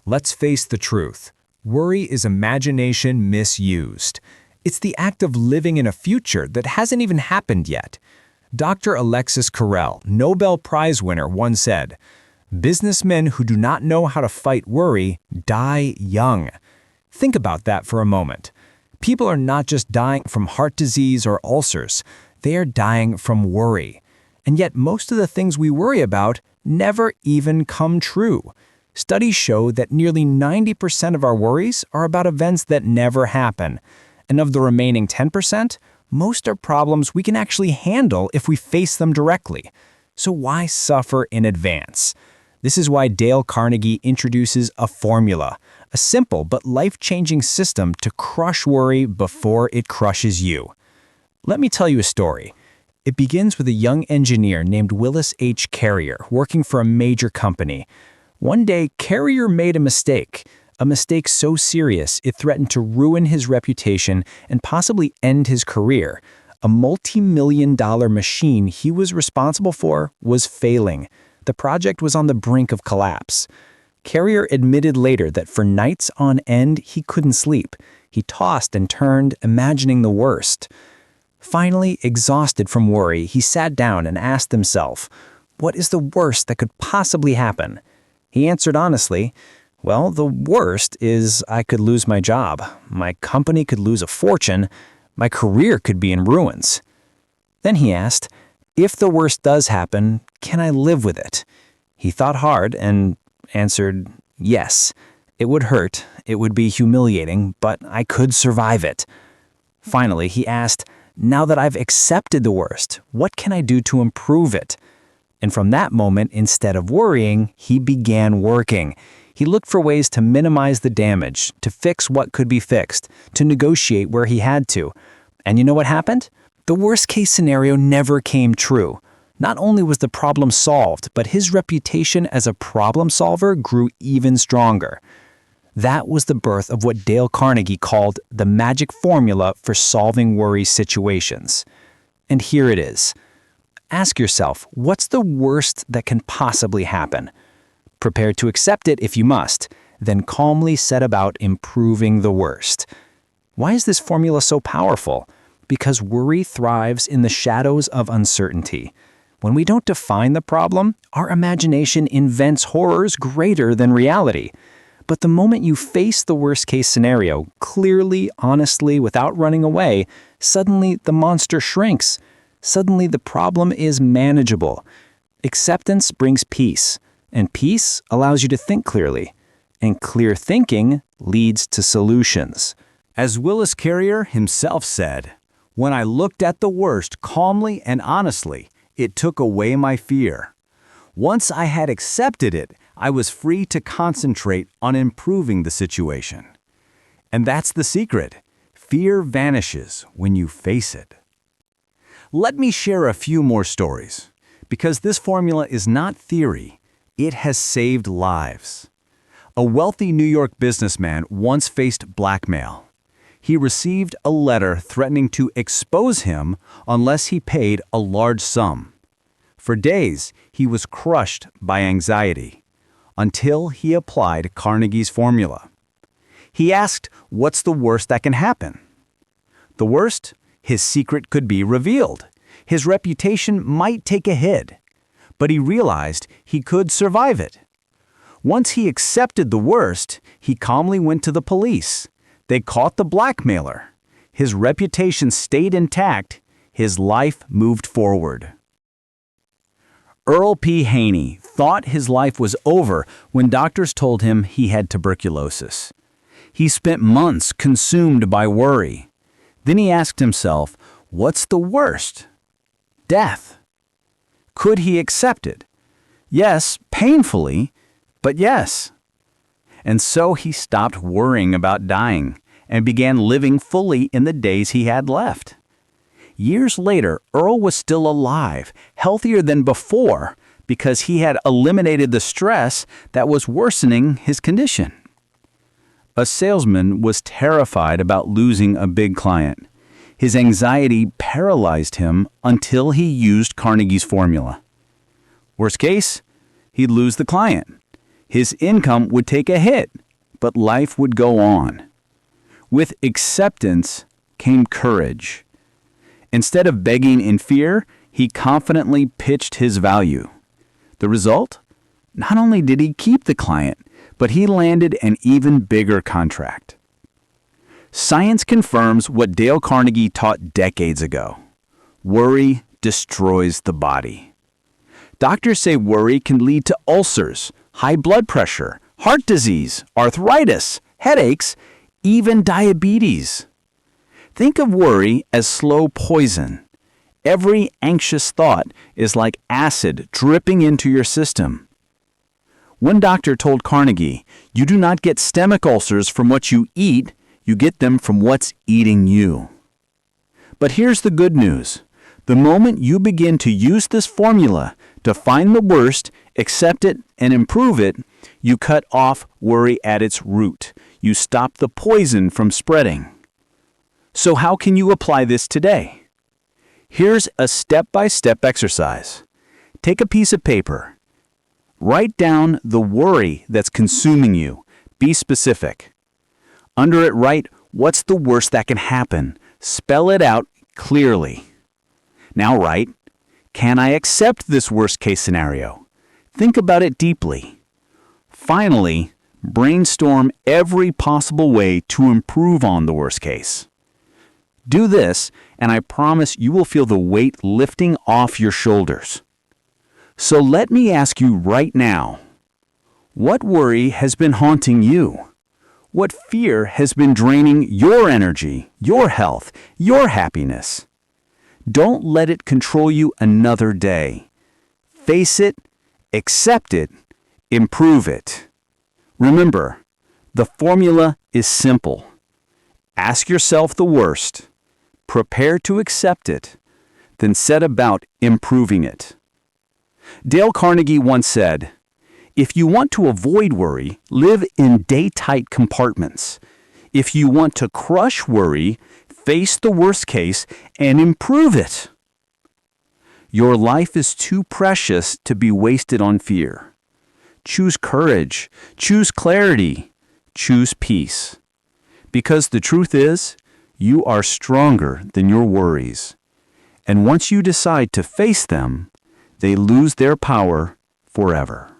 Let's face the truth. Worry is imagination misused. It's the act of living in a future that hasn't even happened yet. Dr. Alexis Carrel, Nobel Prize winner, once said, "Businessmen who do not know how to fight worry die young." Think about that for a moment. People are not just dying from heart disease or ulcers, they are dying from worry. And yet most of the things we worry about never even come true. Studies show that nearly 90% of our worries are about events that never happen. And of the remaining 10%, most are problems we can actually handle if we face them directly. So why suffer in advance? This is why Dale Carnegie introduces a formula, a simple but life-changing system to crush worry before it crushes you. Let me tell you a story. It begins with a young engineer named Willis H. working for a major company. One day, Carrier made a mistake so serious it threatened to ruin his reputation and possibly end his career. A multi-million-dollar machine he was responsible for was failing. The project was on the brink of collapse. Carrier admitted later that for nights on end, he couldn't sleep. He tossed and turned, imagining the worst. Finally, exhausted from worry, he sat down and asked himself, "What is the worst that could possibly happen?" He answered honestly, "Well, the worst is I could lose my job. My company could lose a fortune. My career could be in ruins." Then he asked, "If the worst does happen, can I live with it?" He thought hard and answered, "Yes. It would hurt, it would be humiliating, but I could survive it." Finally, he asked, "Now that I've accepted the worst, what can I do to improve it?" And from that moment, instead of worrying, he began working. He looked for ways to minimize the damage, to fix what could be fixed, to negotiate where he had to. And you know what happened? The worst-case scenario never came true. Not only was the problem solved, but his reputation as a problem solver grew even stronger. That was the birth of what Dale Carnegie called the magic formula for solving worry situations. And here it is. Ask yourself, what's the worst that can possibly happen? Prepare to accept it if you must, then calmly set about improving the worst. Why is this formula so powerful? Because worry thrives in the shadows of uncertainty. When we don't define the problem, our imagination invents horrors greater than reality. But the moment you face the worst-case scenario, clearly, honestly, without running away, suddenly the monster shrinks. Suddenly the problem is manageable. Acceptance brings peace, and peace allows you to think clearly. And clear thinking leads to solutions. As Willis Carrier himself said, "When I looked at the worst calmly and honestly, it took away my fear. Once I had accepted it, I was free to concentrate on improving the situation." And that's the secret. Fear vanishes when you face it. Let me share a few more stories, because this formula is not theory. It has saved lives. A wealthy New York businessman once faced blackmail. He received a letter threatening to expose him unless he paid a large sum. For days, he was crushed by anxiety, until he applied Carnegie's formula. He asked, "What's the worst that can happen?" The worst? His secret could be revealed. His reputation might take a hit. But he realized he could survive it. Once he accepted the worst, he calmly went to the police. They caught the blackmailer. His reputation stayed intact. His life moved forward. Earl P. Haney thought his life was over when doctors told him he had tuberculosis. He spent months consumed by worry. Then he asked himself, what's the worst? Death. Could he accept it? Yes, painfully, but yes. And so he stopped worrying about dying and began living fully in the days he had left. Years later, Earl was still alive, healthier than before, because he had eliminated the stress that was worsening his condition. A salesman was terrified about losing a big client. His anxiety paralyzed him until he used Carnegie's formula. Worst case, he'd lose the client. His income would take a hit. but life would go on. With acceptance came courage. Instead of begging in fear, he confidently pitched his value. The result? Not only did he keep the client, but he landed an even bigger contract. Science confirms what Dale Carnegie taught decades ago. Worry destroys the body. Doctors say worry can lead to ulcers, high blood pressure, heart disease, arthritis, headaches, even diabetes. Think of worry as slow poison. Every anxious thought is like acid dripping into your system. One doctor told Carnegie, "You do not get stomach ulcers from what you eat, you get them from what's eating you." But here's the good news. The moment you begin to use this formula to find the worst, accept it, and improve it, you cut off worry at its root. You stop the poison from spreading. So how can you apply this today? Here's a step-by-step exercise. Take a piece of paper. Write down the worry that's consuming you. Be specific. Under it, write, "What's the worst that can happen?" Spell it out clearly. Now write, "Can I accept this worst-case scenario?" Think about it deeply. Finally, brainstorm every possible way to improve on the worst case. Do this, and I promise you will feel the weight lifting off your shoulders. So let me ask you right now, what worry has been haunting you? What fear has been draining your energy, your health, your happiness? Don't let it control you another day. Face it, accept it, improve it. Remember, the formula is simple. Ask yourself the worst, prepare to accept it, then set about improving it. Dale Carnegie once said, "If you want to avoid worry, live in day-tight compartments. If you want to crush worry, face the worst case and improve it." Your life is too precious to be wasted on fear. Choose courage, choose clarity, choose peace. Because the truth is, you are stronger than your worries. And once you decide to face them, they lose their power forever.